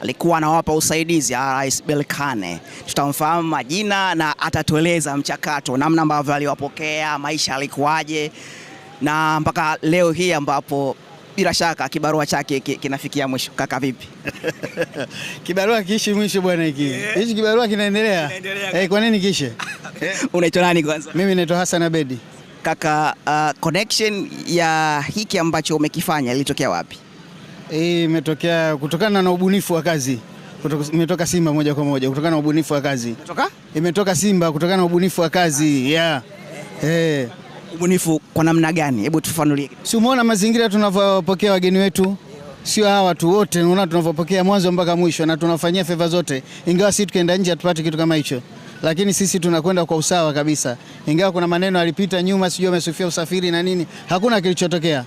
alikuwa anawapa usaidizi RS Berkane. Tutamfahamu majina na atatueleza mchakato, namna ambavyo aliwapokea, maisha alikuwaje, na mpaka leo hii ambapo bila shaka kibarua chake kinafikia mwisho. Kaka vipi? Kibarua kiishi mwisho bwana hiki. Hichi kibarua kinaendelea. Kwa nini kishe? Unaitwa nani kwanza? Mimi naitwa Hassan Abedi. Kaka, connection ya hiki ambacho umekifanya ilitokea wapi? Imetokea kutokana na ubunifu wa kazi. Imetoka Simba moja kwa moja kutokana na ubunifu wa kazi. Imetoka Simba kutokana na ubunifu wa kazi. Ubunifu kwa namna gani? Hebu tufafanulie. Si umeona mazingira tunavyopokea wageni wetu? Sio hawa tu wote, unaona tunavyopokea mwanzo mpaka mwisho na tunafanyia favor zote. Ingawa sisi tukaenda nje tupate kitu kama hicho. Lakini sisi tunakwenda kwa usawa kabisa. Ingawa kuna maneno alipita nyuma, sijui amesufia usafiri na nini, hakuna kilichotokea.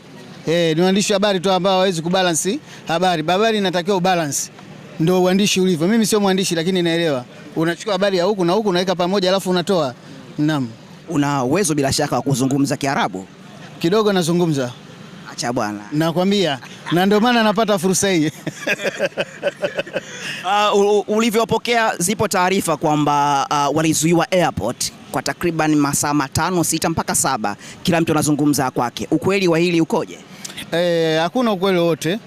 Ni waandishi habari tu ambao hawezi kubalance habari. Habari inatakiwa ubalance. Ndio uandishi ulivyo. Mimi sio mwandishi lakini naelewa. Unachukua habari ya huku na huku unaweka pamoja alafu unatoa. Naam. Una uwezo bila shaka wa kuzungumza Kiarabu? Kidogo nazungumza. Acha bwana. Nakwambia. Na ndio maana napata fursa hii. Ulivyopokea, zipo taarifa kwamba walizuiwa airport kwa takriban masaa 5, 6 mpaka 7. Kila mtu anazungumza kwake. Ukweli wa hili ukoje? Hakuna ukweli wote.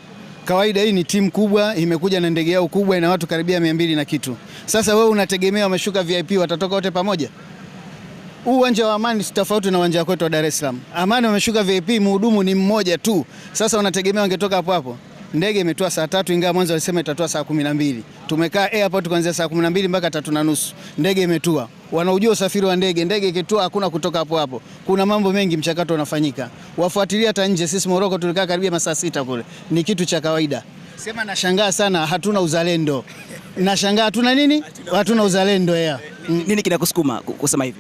Kawaida hii ni timu kubwa, imekuja na ndege yao kubwa, ina watu karibia 200 na kitu. Sasa wewe unategemea wameshuka VIP watatoka wote pamoja? Uwanja wa Amani tofauti na uwanja wetu wa Dar es Salaam. Amani wameshuka VIP, mhudumu ni mmoja tu. Sasa unategemea wangetoka hapo hapo. Ndege imetua saa 3 ingawa mwanzo walisema itatua saa 12. Tumekaa airport kuanzia saa 12 mpaka 3:30. Ndege imetua. Wanaujua usafiri wa ndege. Ndege ikitua hakuna kutoka hapo hapo. Kuna mambo mengi, mchakato unafanyika. Wafuatilia hata nje. Sisi Morocco tulikaa karibia masaa 6 kule. Ni kitu cha kawaida. Sema nashangaa sana hatuna uzalendo. Nashangaa hatuna nini? Hatuna uzalendo Nini kinakusukuma kusema hivi?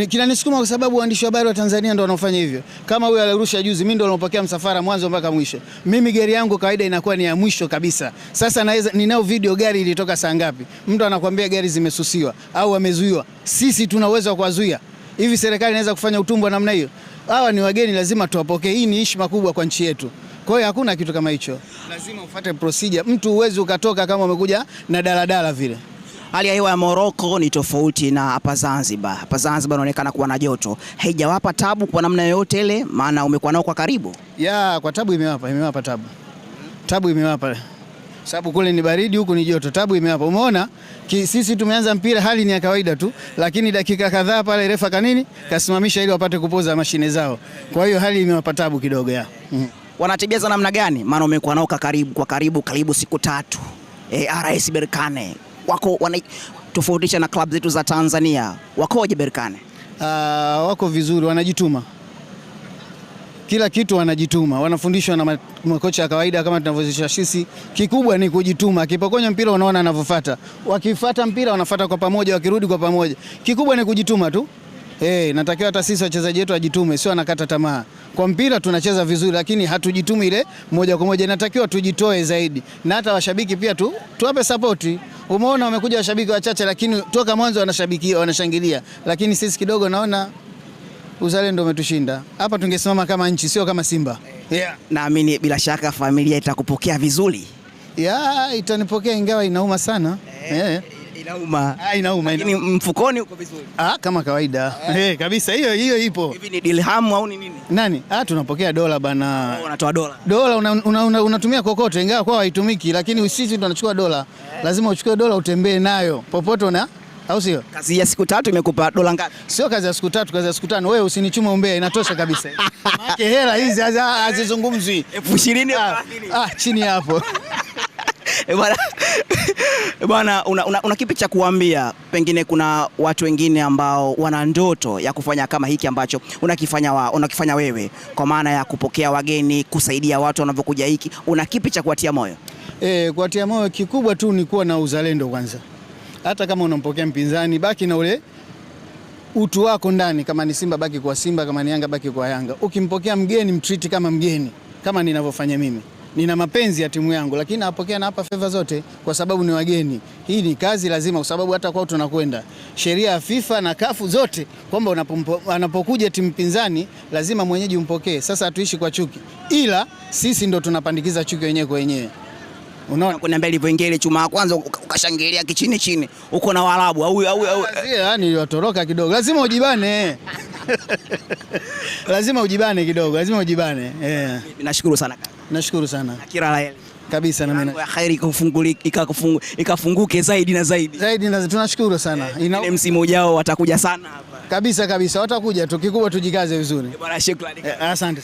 Kinanisukuma kwa sababu waandishi wa habari wa Tanzania ndio wanaofanya hivyo. Kama huyo alirusha juzi, mimi ndio nilopokea msafara mwanzo mpaka mwisho. Mimi gari yangu kawaida inakuwa ni ya mwisho kabisa. Sasa ninao video gari ilitoka saa ngapi. Mtu anakuambia gari zimesusiwa au wamezuiwa. Sisi tuna uwezo wa kuwazuia. Hivi serikali inaweza kufanya utumbo namna hiyo? Hawa ni wageni, lazima tuwapokee. Hii ni heshima kubwa kwa nchi yetu. Kwa hiyo hakuna kitu kama hicho. Lazima ufuate procedure. Mtu uwezi ukatoka kama umekuja na daladala vile. Hali ya hewa ya Morocco ni tofauti na hapa Zanzibar. Hapa Zanzibar inaonekana kuwa na joto. Haijawapa tabu kwa namna yoyote ile, maana umekuwa nao kwa karibu? Kwa tabu imewapa tabu. Tabu imewapa. Sababu kule ni baridi, huku ni joto. Tabu imewapa. Umeona? Sisi tumeanza mpira, hali ni ya kawaida tu, lakini dakika kadhaa pale refa kasimamisha ili wapate kupoza mashine zao. Kwa hiyo hali imewapa tabu kidogo Wanatibia za namna gani? Maana umekuwa nao kwa karibu siku 3. RS Berkane wako tofautisha na club zetu za Tanzania. Wakoje Berkane? Wako vizuri, wanajituma. Kila kitu wanajituma. Wanafundishwa na makocha ya kawaida kama tunavyozisha sisi. Kikubwa ni kujituma. Akipokonya mpira unaona anavyofuata. Wakifuata mpira wanafuata kwa pamoja, wakirudi kwa pamoja. Kikubwa ni kujituma tu. Natakiwa hata sisi wachezaji wetu wajitume, sio anakata tamaa. Kwa mpira tunacheza vizuri lakini hatujitumi ile moja kwa moja. Natakiwa tujitoe zaidi. Na hata washabiki pia tuwape support. Umeona wamekuja washabiki wachache lakini toka mwanzo wanashangilia. Lakini sisi kidogo naona uzalendo umetushinda. Hapa tungesimama kama nchi, sio kama Simba. Naamini bila shaka familia itakupokea vizuri. Itanipokea ingawa inauma sana. Inauma. Lakini mfukoni uko vizuri. Kama kawaida. Kabisa hiyo ipo. Hivi ni dirham au ni nini? Nani? Tunapokea dola bana. Unatoa dola. Dola unatumia kokote ingawa kwa haitumiki, lakini sisi tunachukua dola. Lazima uchukue dola utembee nayo popote au sio? Kazi ya siku 3 imekupa dola ngapi? Sio kazi ya siku 3, kazi ya siku 5. Wewe usinichume umbea, inatosha kabisa. Maana hela hizi hazizungumzwi. 20,000 au 30,000? Chini hapo. Bwana, una kipi cha kuambia? Pengine kuna watu wengine ambao wana ndoto ya kufanya kama hiki ambacho unakifanya wewe, kwa maana ya kupokea wageni, kusaidia watu wanavyokuja hiki. Una kipi cha kuwatia moyo? Kuwatia moyo kikubwa tu ni kuwa na uzalendo kwanza. Hata kama unampokea mpinzani, baki na ule utu wako ndani. Kama ni Simba baki kwa Simba, kama ni Yanga baki kwa Yanga. Ukimpokea mgeni mtreat kama mgeni, kama ninavyofanya mimi. Nina mapenzi ya timu yangu lakini napokea na hapa favor zote kwa sababu ni wageni. Hii ni kazi lazima, kwa sababu hata kwao tunakwenda. Sheria ya FIFA na CAF zote kwamba anapokuja timu pinzani lazima mwenyeji umpokee. Sasa hatuishi kwa chuki. Ila sisi ndo tunapandikiza chuki wenyewe kwa wenyewe. Unaona? Kuniambia ilivyoingia ile chuma ya kwanza ukashangilia kichini chini. Uko na Waarabu au yani watoroka kidogo. Lazima ujibane. Lazima ujibane kidogo. Lazima ujibane. Nashukuru sana kaka. Nashukuru sana. Kila la heri. Kabisa na mimi. Khairi ikafunguke zaidi na zaidi. Zaidi na tunashukuru sana. Ile msimu ujao watakuja sana hapa. Kabisa watakuja tu, kikubwa tujikaze vizuri. Bwana shukrani. Asante.